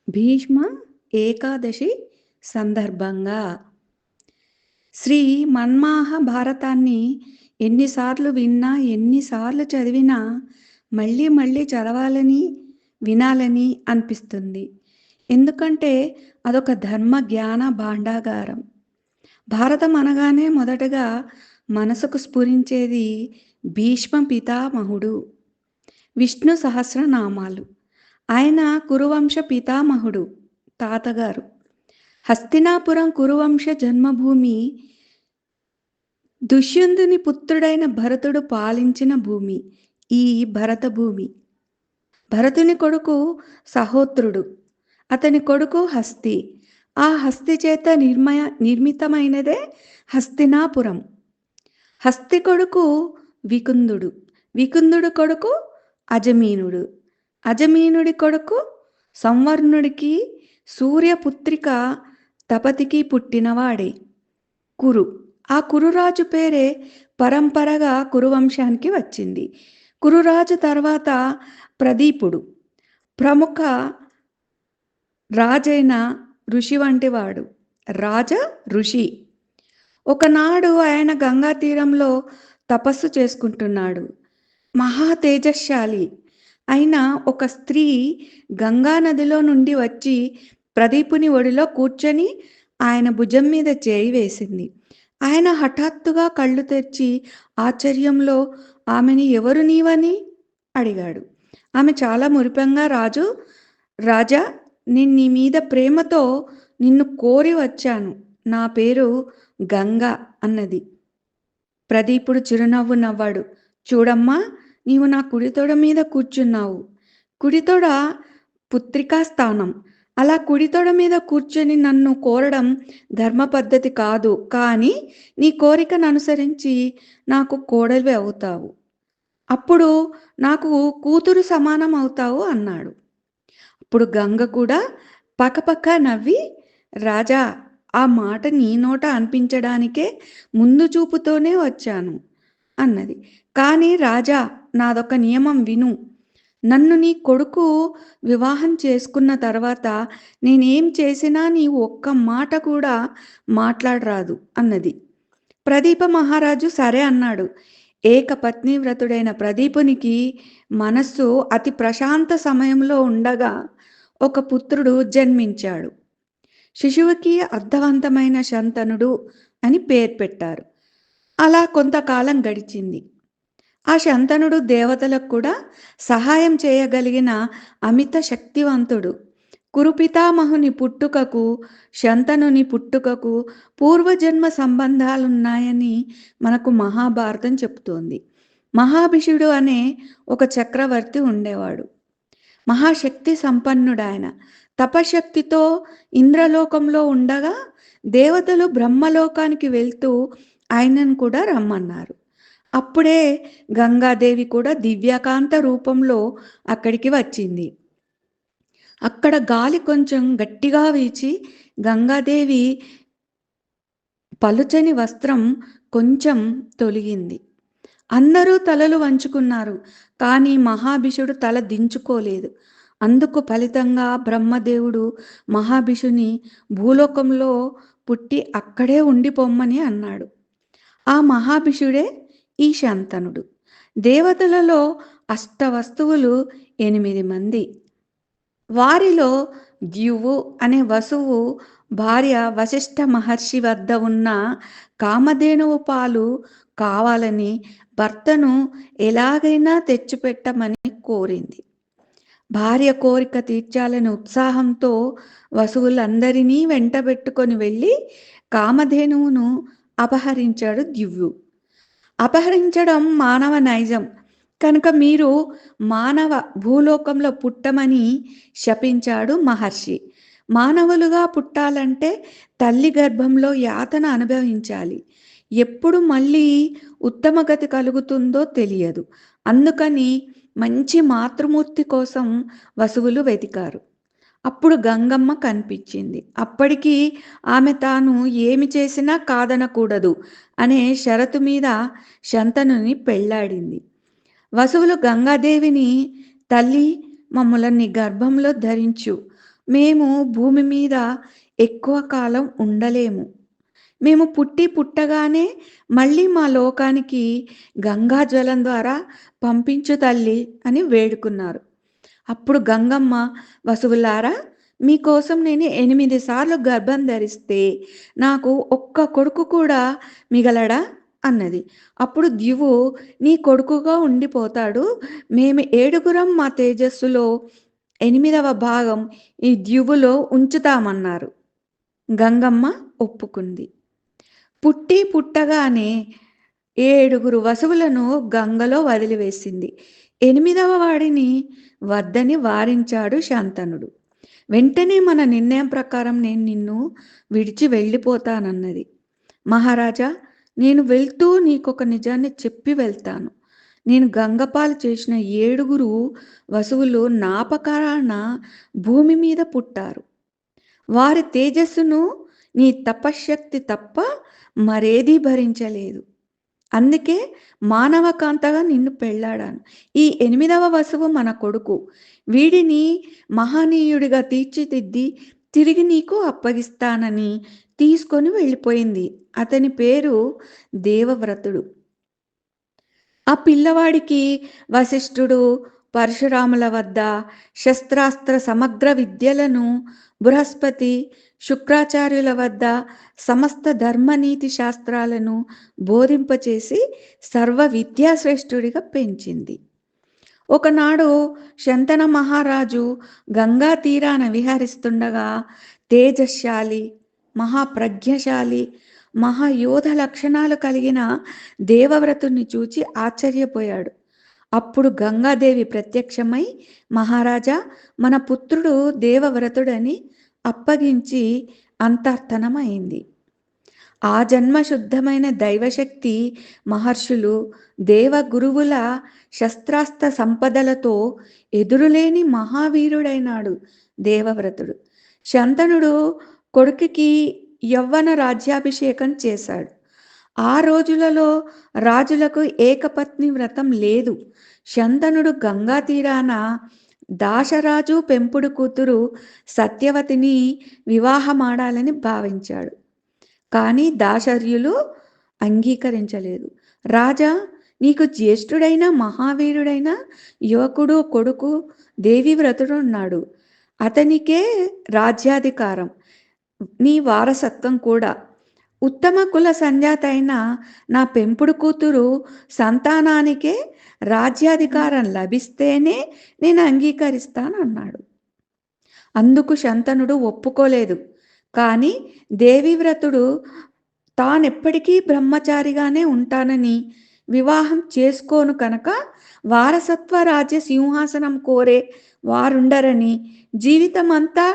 భీష్మ ఏకాదశి సందర్భంగా శ్రీ మన్మహాభారతాన్ని ఎన్నిసార్లు విన్నా, ఎన్నిసార్లు చదివినా మళ్ళీ మళ్ళీ చదవాలని, వినాలని అనిపిస్తుంది. ఎందుకంటే అదొక ధర్మ జ్ఞాన భాండాగారం. భారతం అనగానే మొదటగా మనసుకు స్ఫురించేది భీష్మ పితామహుడు. విష్ణు సహస్రనామాలు. ఆయన కురువంశ పితామహుడు, తాతగారు. హస్తినాపురం కురువంశ జన్మభూమి. దుష్యంతుని పుత్రుడైన భరతుడు పాలించిన భూమి ఈ భరత భూమి. భరతుని కొడుకు సహోత్రుడు, అతని కొడుకు హస్తి. ఆ హస్తి చేత నిర్మితమైనదే హస్తినాపురం. హస్తి కొడుకు వికుందుడు, వికుందుడు కొడుకు అజమీనుడు, అజమీనుడి కొడుకు సంవర్ణుడికి సూర్యపుత్రిక తపతికి పుట్టినవాడే కురు. ఆ కురురాజు పేరే పరంపరగా కురువంశానికి వచ్చింది. కురురాజు తర్వాత ప్రదీపుడు, ప్రముఖ రాజైన ఋషి వంటివాడు, రాజ ఋషి. ఒకనాడు ఆయన గంగా తీరంలో తపస్సు చేసుకుంటున్నాడు. మహా తేజశాలి అయిన ఒక స్త్రీ గంగా నదిలో నుండి వచ్చి ప్రదీపుని ఒడిలో కూర్చొని ఆయన భుజం మీద చేయి వేసింది. ఆయన హఠాత్తుగా కళ్ళు తెరిచి ఆశ్చర్యంలో ఆమెని ఎవరు నీవని అడిగాడు. ఆమె చాలా మురిపెంగా రాజా, నేను నీ మీద ప్రేమతో నిన్ను కోరి వచ్చాను. నా పేరు గంగా అన్నది. ప్రదీపుడు చిరునవ్వు నవ్వాడు. చూడమ్మా, నీవు నా కుడితోడ మీద కూర్చున్నావు. కుడితోడ పుత్రికా స్థానం. అలా కుడితోడ మీద కూర్చొని నన్ను కోరడం ధర్మ పద్ధతి కాదు. కానీ నీ కోరికను అనుసరించి నాకు కోడలివి అవుతావు. అప్పుడు నాకు కూతురు సమానం అవుతావు అన్నాడు. అప్పుడు గంగ కూడా పకపక నవ్వి, రాజా, ఆ మాట నీ నోట అనిపించడానికే ముందు చూపుతోనే వచ్చాను అన్నది. కానీ రాజా, నాదొక నియమం విను. నన్ను నీ కొడుకు వివాహం చేసుకున్న తర్వాత నేనేం చేసినా నీవు ఒక్క మాట కూడా మాట్లాడరాదు అన్నది. ప్రదీప మహారాజు సరే అన్నాడు. ఏకపత్ని వ్రతుడైన ప్రదీపునికి మనస్సు అతి ప్రశాంత సమయంలో ఉండగా ఒక పుత్రుడు జన్మించాడు. శిశువుకి అర్థవంతమైన శంతనుడు అని పేరు పెట్టారు. అలా కొంతకాలం గడిచింది. ఆ శంతనుడు దేవతలకు కూడా సహాయం చేయగలిగిన అమిత శక్తివంతుడు. కురుపితామహుని పుట్టుకకు, శంతనుని పుట్టుకకు పూర్వజన్మ సంబంధాలున్నాయని మనకు మహాభారతం చెప్తోంది. మహాభిషుడు అనే ఒక చక్రవర్తి ఉండేవాడు. మహాశక్తి సంపన్నుడాయన. తపశక్తితో ఇంద్రలోకంలో ఉండగా దేవతలు బ్రహ్మలోకానికి వెళ్తూ ఆయనను కూడా రమ్మన్నారు. అప్పుడే గంగాదేవి కూడా దివ్యకాంత రూపంలో అక్కడికి వచ్చింది. అక్కడ గాలి కొంచెం గట్టిగా వీచి గంగాదేవి పలుచని వస్త్రం కొంచెం తొలగింది. అందరూ తలలు వంచుకున్నారు. కానీ మహాభిషుడు తల దించుకోలేదు. అందుకు ఫలితంగా బ్రహ్మదేవుడు మహాభిషుని భూలోకంలో పుట్టి అక్కడే ఉండిపోమ్మని అన్నాడు. ఆ మహాభిషుడే ఈ శంతనుడు. దేవతలలో అష్టవస్తువులు 8 మంది. వారిలో ద్యువు అనే వసువు భార్య వశిష్ఠ మహర్షి వద్ద ఉన్న కామధేనువు పాలు కావాలని భర్తను ఎలాగైనా తెచ్చిపెట్టమని కోరింది. భార్య కోరిక తీర్చాలని ఉత్సాహంతో వసువులందరినీ వెంటబెట్టుకొని వెళ్ళి కామధేనువును అపహరించాడు ద్యువు. అపహరించడం మానవ నైజం కనుక మీరు మానవ భూలోకంలో పుట్టమని శపించాడు మహర్షి. మానవులుగా పుట్టాలంటే తల్లి గర్భంలో యాతన అనుభవించాలి. ఎప్పుడు మళ్ళీ ఉత్తమ గతి కలుగుతుందో తెలియదు. అందుకని మంచి మాతృమూర్తి కోసం వసువులు వెతికారు. అప్పుడు గంగమ్మ కనిపించింది. అప్పటికి ఆమె తాను ఏమి చేసినా కాదనకూడదు అనే షరతు మీద శంతనుని పెళ్లాడింది. వసువులు గంగాదేవిని, తల్లి, మమ్ములని గర్భంలో ధరించు, మేము భూమి మీద ఎక్కువ కాలం ఉండలేము. మేము పుట్టగానే మళ్ళీ మా లోకానికి గంగా జలం ద్వారా పంపించు తల్లి అని వేడుకున్నారు. అప్పుడు గంగమ్మ, "వసువులారా, మీకోసం నేను 8 సార్లు గర్భం ధరిస్తే నాకు ఒక్క కొడుకు కూడా మిగలడా?" అన్నది. అప్పుడు ద్యువు, "నీ కొడుకుగా ఉండిపోతాడు. మేము ఏడుగురం మా తేజస్సులో 8వ భాగం ఈ ద్యువులో ఉంచుతామన్నారు." గంగమ్మ ఒప్పుకుంది. పుట్టగానే 7 వసువులను గంగలో వదిలివేసింది. 8వ వాడిని వద్దని వారించాడు శంతనుడు. వెంటనే మన నిర్ణయం ప్రకారం నేను నిన్ను విడిచి వెళ్ళిపోతానన్నది. మహారాజా, నేను వెళ్తూ నీకొక నిజాన్ని చెప్పి వెళ్తాను. నేను గంగపాలు చేసిన 7 వసువులు నాపకారాన భూమి మీద పుట్టారు. వారి తేజస్సును నీ తపశ్శక్తి తప్ప మరేదీ భరించలేదు. అందుకే మానవకాంతగా నిన్ను పెళ్ళాడాను. ఈ 8వ వసువు మన కొడుకు. వీడిని మహనీయుడిగా తీర్చిదిద్ది తిరిగి నీకు అప్పగిస్తానని తీసుకొని వెళ్ళిపోయింది. అతని పేరు దేవవ్రతుడు. ఆ పిల్లవాడికి వశిష్ఠుడు పరశురాముల వద్ద శస్త్రాస్త్ర సమగ్ర విద్యలను, బృహస్పతి శుక్రాచార్యుల వద్ద సమస్త ధర్మనీతి శాస్త్రాలను బోధింపచేసి సర్వ విద్యాశ్రేష్ఠుడిగా పెంచింది. ఒకనాడు శంతన మహారాజు గంగా తీరాన విహరిస్తుండగా తేజశాలి, మహాప్రజ్ఞశాలి, మహాయోధ లక్షణాలు కలిగిన దేవవ్రతుణ్ణి చూచి ఆశ్చర్యపోయాడు. అప్పుడు గంగాదేవి ప్రత్యక్షమై, "మహారాజా, మన పుత్రుడు దేవవ్రతుడని అప్పగించి అంతర్థనమైంది. ఆ జన్మ శుద్ధమైన దైవశక్తి మహర్షులు, దేవగురువుల శస్త్రాస్త్ర సంపదలతో ఎదురులేని మహావీరుడైనాడు దేవవ్రతుడు." శంతనుడు కొడుకుకి యవ్వన రాజ్యాభిషేకం చేశాడు. ఆ రోజులలో రాజులకు ఏకపత్ని వ్రతం లేదు. శంతనుడు గంగా తీరాన దాశరాజు పెంపుడు కూతురు సత్యవతిని వివాహమాడాలని భావించాడు. కానీ దాశర్యులు అంగీకరించలేదు. "రాజా, నీకు జ్యేష్ఠుడైన మహావీరుడైన యువకుడు కొడుకు దేవీవ్రతుడున్నాడు. అతనికే రాజ్యాధికారం, నీ వారసత్వం కూడా. ఉత్తమ కుల సంజాతైన నా పెంపుడు కూతురు సంతానానికే రాజ్యాధికారం లభిస్తేనే నేను అంగీకరిస్తానన్నాడు. అందుకు శంతనుడు ఒప్పుకోలేదు. కానీ దేవీవ్రతుడు తానెప్పటికీ బ్రహ్మచారిగానే ఉంటానని, వివాహం చేసుకోను కనుక వారసత్వ రాజ్య సింహాసనం కోరే వారుండరని, జీవితమంతా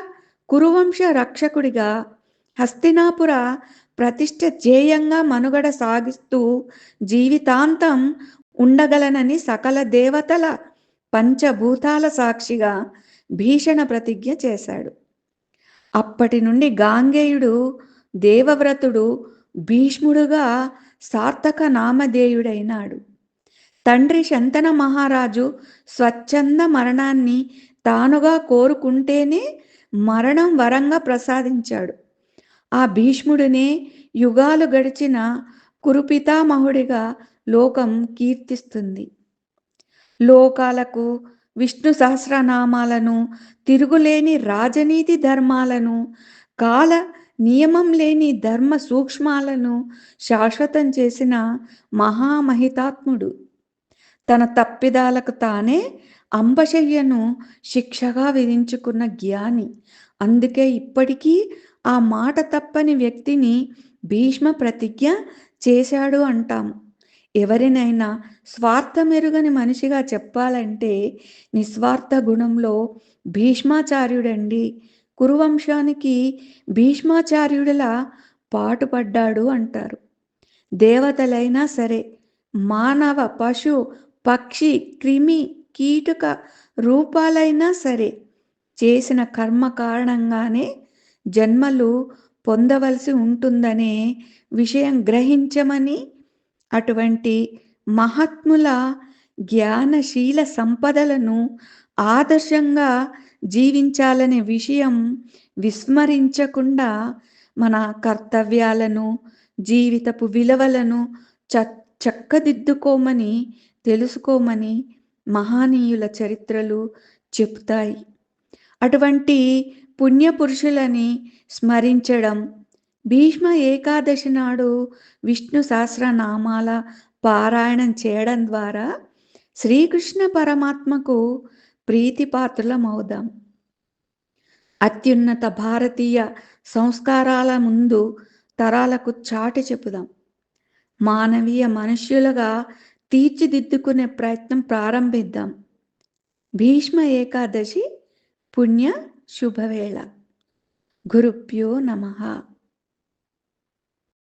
కురువంశ రక్షకుడిగా హస్తినాపుర ప్రతిష్ఠ ధ్యేయంగా మనుగడ సాగిస్తూ జీవితాంతం ఉండగలనని సకల దేవతల పంచభూతాల సాక్షిగా భీషణ ప్రతిజ్ఞ చేశాడు. అప్పటి నుండి గాంగేయుడు దేవవ్రతుడు భీష్ముడుగా సార్థక నామధేయుడైనాడు. తండ్రి శంతన మహారాజు స్వచ్ఛంద మరణాన్ని తానుగా కోరుకుంటేనే మరణం వరంగా ప్రసాదించాడు. ఆ భీష్ముడినే యుగాలు గడిచిన కురుపితామహుడిగా లోకం కీర్తిస్తుంది. లోకాలకు విష్ణు సహస్రనామాలను, తిరుగులేని రాజనీతి ధర్మాలను, కాల నియమం లేని ధర్మ సూక్ష్మాలను శాశ్వతం చేసిన మహామహితాత్ముడు. తన తప్పిదాలకు తానే అంబశయ్యను శిక్షగా విధించుకున్న జ్ఞాని. అందుకే ఇప్పటికీ ఆ మాట తప్పని వ్యక్తిని భీష్మ ప్రతిజ్ఞ చేశాడు అంటాము. ఎవరినైనా స్వార్థమెరుగని మనిషిగా చెప్పాలంటే నిస్వార్థ గుణంలో భీష్మాచార్యుడండి. కురువంశానికి భీష్మాచార్యుడిలా పాటుపడ్డాడు అంటారు. దేవతలైనా సరే, మానవ, పశు, పక్షి, క్రిమి, కీటక రూపాలైనా సరే చేసిన కర్మ కారణంగానే జన్మలు పొందవలసి ఉంటుందనే విషయం గ్రహించమని, అటువంటి మహాత్ముల జ్ఞానశీల సంపదలను ఆదర్శంగా జీవించాలనే విషయం విస్మరించకుండా మన కర్తవ్యాలను, జీవితపు విలువలను చ చక్కదిద్దుకోమని, తెలుసుకోమని మహనీయుల చరిత్రలు చెప్తాయి. అటువంటి పుణ్యపురుషులని స్మరించడం, భీష్మ ఏకాదశి నాడు విష్ణు సహస్రనామాల పారాయణం చేయడం ద్వారా శ్రీకృష్ణ పరమాత్మకు ప్రీతిపాత్రులమవుదాం. అత్యున్నత భారతీయ సంస్కారాల ముందు తరాలకు చాటి చెప్పుదాం. మానవీయ మనుష్యులుగా తీర్చిదిద్దుకునే ప్రయత్నం ప్రారంభిద్దాం. భీష్మ ఏకాదశి పుణ్య శుభవేళ. గురుభ్యో నమః.